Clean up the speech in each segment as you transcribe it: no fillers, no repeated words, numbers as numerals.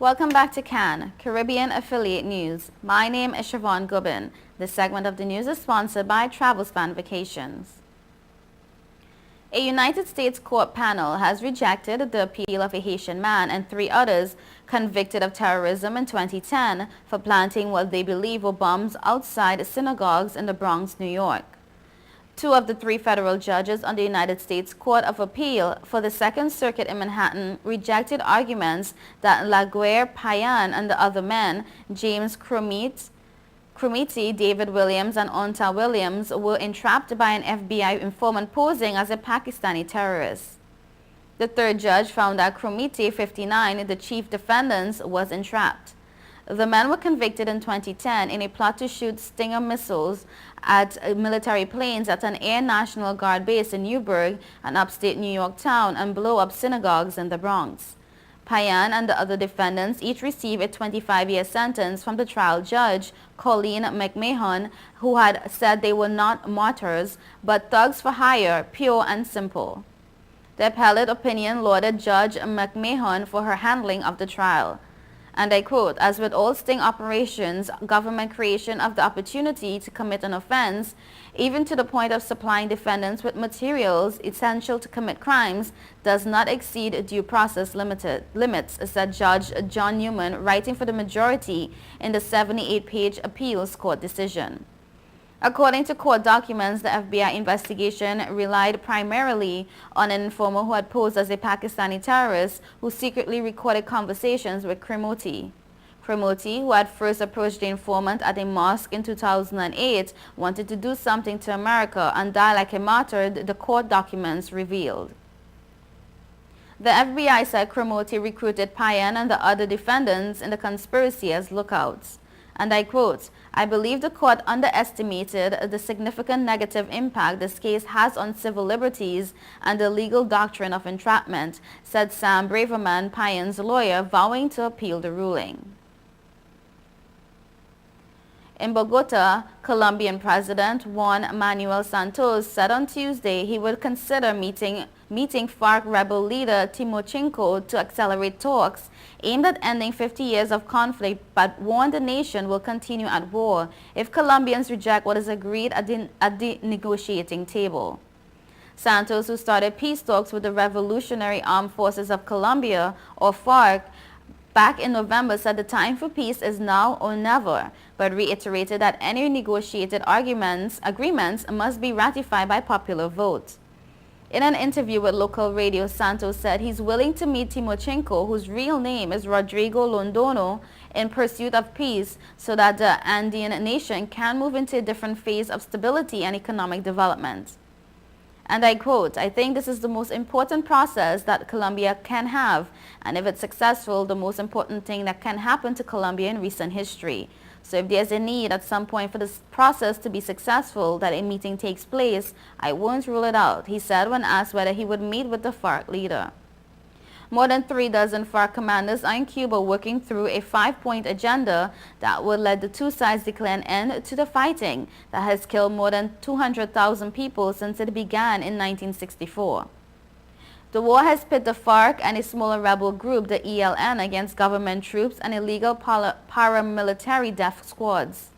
Welcome back to CAN, Caribbean Affiliate News. My name is Siobhan Gubin. This segment of the news is sponsored by TravelSpan Vacations. A United States court panel has rejected the appeal of a Haitian man and 3 others convicted of terrorism in 2010 for planting what they believe were bombs outside synagogues in the Bronx, New York. 2 of the 3 federal judges on the United States Court of Appeal for the Second Circuit in Manhattan rejected arguments that Laguerre Payan and the other men, James Cromiti, David Williams, and Onta Williams, were entrapped by an FBI informant posing as a Pakistani terrorist. The 3rd judge found that Cromiti, 59, the chief defendant, was entrapped. The men were convicted in 2010 in a plot to shoot Stinger missiles at military planes at an Air National Guard base in Newburgh, an upstate New York town, and blow up synagogues in the Bronx. Payan and the other defendants each received a 25-year sentence from the trial judge, Colleen McMahon, who had said they were not martyrs, but thugs for hire, pure and simple. The appellate opinion lauded Judge McMahon for her handling of the trial. And I quote, "As with all sting operations, government creation of the opportunity to commit an offense, even to the point of supplying defendants with materials essential to commit crimes, does not exceed due process limits," said Judge John Newman, writing for the majority in the 78-page appeals court decision. According to court documents, the FBI investigation relied primarily on an informer who had posed as a Pakistani terrorist who secretly recorded conversations with Cromiti. Cromiti, who had first approached the informant at a mosque in 2008, wanted to do something to America and die like a martyr, the court documents revealed. The FBI said Cromiti recruited Payan and the other defendants in the conspiracy as lookouts. And I quote, "I believe the court underestimated the significant negative impact this case has on civil liberties and the legal doctrine of entrapment," said Sam Braverman, Payan's lawyer, vowing to appeal the ruling. In Bogota, Colombian President Juan Manuel Santos said on Tuesday he would consider meeting FARC rebel leader Timochenko to accelerate talks aimed at ending 50 years of conflict, but warned the nation will continue at war if Colombians reject what is agreed at the negotiating table. Santos, who started peace talks with the Revolutionary Armed Forces of Colombia, or FARC, back in November, said the time for peace is now or never, but reiterated that any negotiated agreements must be ratified by popular vote. In an interview with local radio, Santos said he's willing to meet Timochenko, whose real name is Rodrigo Londono, in pursuit of peace so that the Andean nation can move into a different phase of stability and economic development. And I quote, "I think this is the most important process that Colombia can have, and if it's successful, the most important thing that can happen to Colombia in recent history. So if there's a need at some point for this process to be successful, that a meeting takes place, I won't rule it out," he said when asked whether he would meet with the FARC leader. More than 3 dozen FARC commanders are in Cuba working through a 5-point agenda that would let the 2 sides declare an end to the fighting that has killed more than 200,000 people since it began in 1964. The war has pit the FARC and a smaller rebel group, the ELN, against government troops and illegal paramilitary death squads.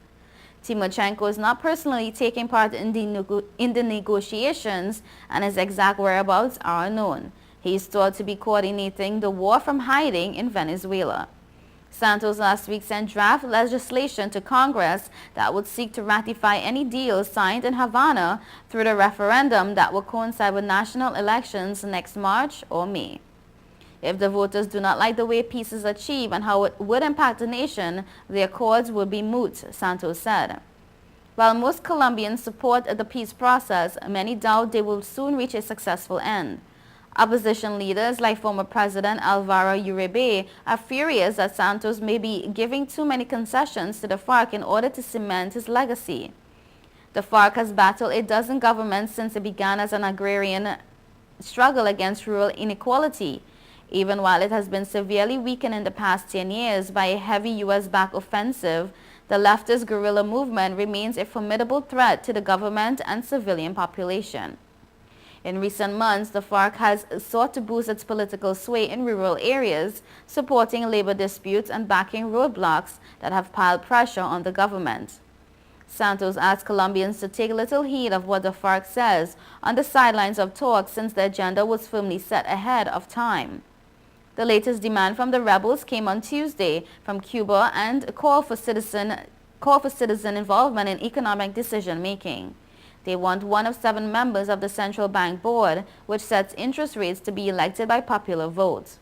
Timochenko is not personally taking part in the negotiations, and his exact whereabouts are unknown. He is thought to be coordinating the war from hiding in Venezuela. Santos last week sent draft legislation to Congress that would seek to ratify any deals signed in Havana through the referendum that will coincide with national elections next March or May. If the voters do not like the way peace is achieved and how it would impact the nation, the accords will be moot, Santos said. While most Colombians support the peace process, many doubt they will soon reach a successful end. Opposition leaders like former President Alvaro Uribe are furious that Santos may be giving too many concessions to the FARC in order to cement his legacy. The FARC has battled a dozen governments since it began as an agrarian struggle against rural inequality. Even while it has been severely weakened in the past 10 years by a heavy U.S.-backed offensive, the leftist guerrilla movement remains a formidable threat to the government and civilian population. In recent months, the FARC has sought to boost its political sway in rural areas, supporting labor disputes and backing roadblocks that have piled pressure on the government. Santos asked Colombians to take little heed of what the FARC says on the sidelines of talks since the agenda was firmly set ahead of time. The latest demand from the rebels came on Tuesday from Cuba and call for citizen involvement in economic decision-making. They want one of 7 members of the Central Bank Board, which sets interest rates, to be elected by popular vote.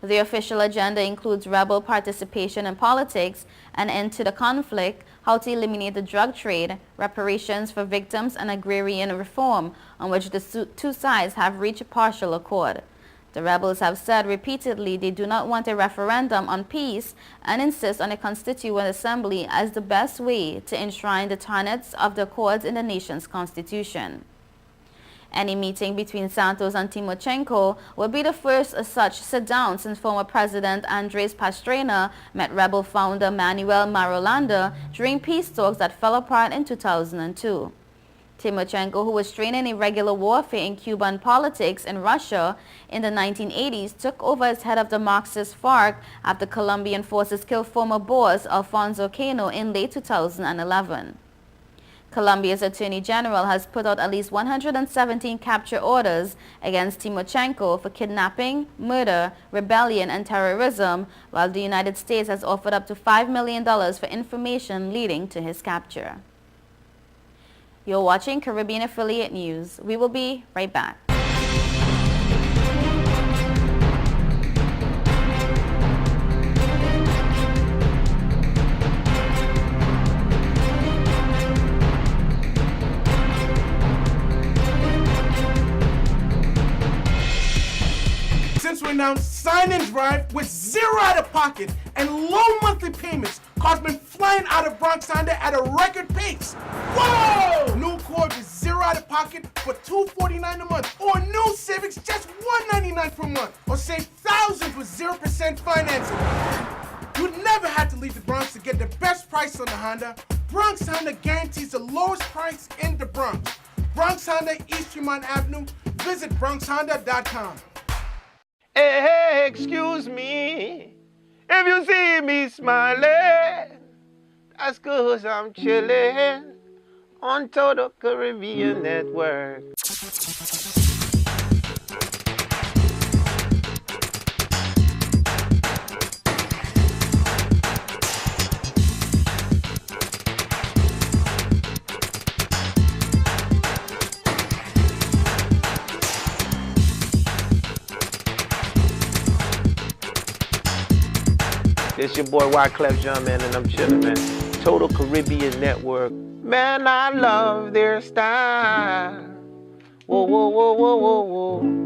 The official agenda includes rebel participation in politics, an end to the conflict, how to eliminate the drug trade, reparations for victims, and agrarian reform, on which the two sides have reached partial accord. The rebels have said repeatedly they do not want a referendum on peace and insist on a constituent assembly as the best way to enshrine the tenets of the accords in the nation's constitution. Any meeting between Santos and Timochenko would be the first such sit-down since former President Andres Pastrana met rebel founder Manuel Marulanda during peace talks that fell apart in 2002. Timochenko, who was trained in irregular warfare in Cuban politics in Russia in the 1980s, took over as head of the Marxist FARC after Colombian forces killed former boss Alfonso Cano in late 2011. Colombia's Attorney General has put out at least 117 capture orders against Timochenko for kidnapping, murder, rebellion, and terrorism, while the United States has offered up to $5 million for information leading to his capture. You're watching Caribbean Affiliate News. We will be right back. Since we announced Sign and Drive with 0 out of pocket and low monthly payments, cars been flying out of Bronx Honda at a record pace. Whoa! New Accord with 0 out of pocket for $249 a month, or new Civics just $199 per month, or save thousands with 0% financing. You never had to leave the Bronx to get the best price on the Honda. Bronx Honda guarantees the lowest price in the Bronx. Bronx Honda, East Tremont Avenue. Visit BronxHonda.com. Hey, excuse me, if you see me smiling, that's 'cause I'm chilling on Total Caribbean Network. It's your boy Wyclef Jean, man, and I'm chillin', man. Total Caribbean Network. Man, I love their style. Whoa, whoa, whoa, whoa, whoa, whoa.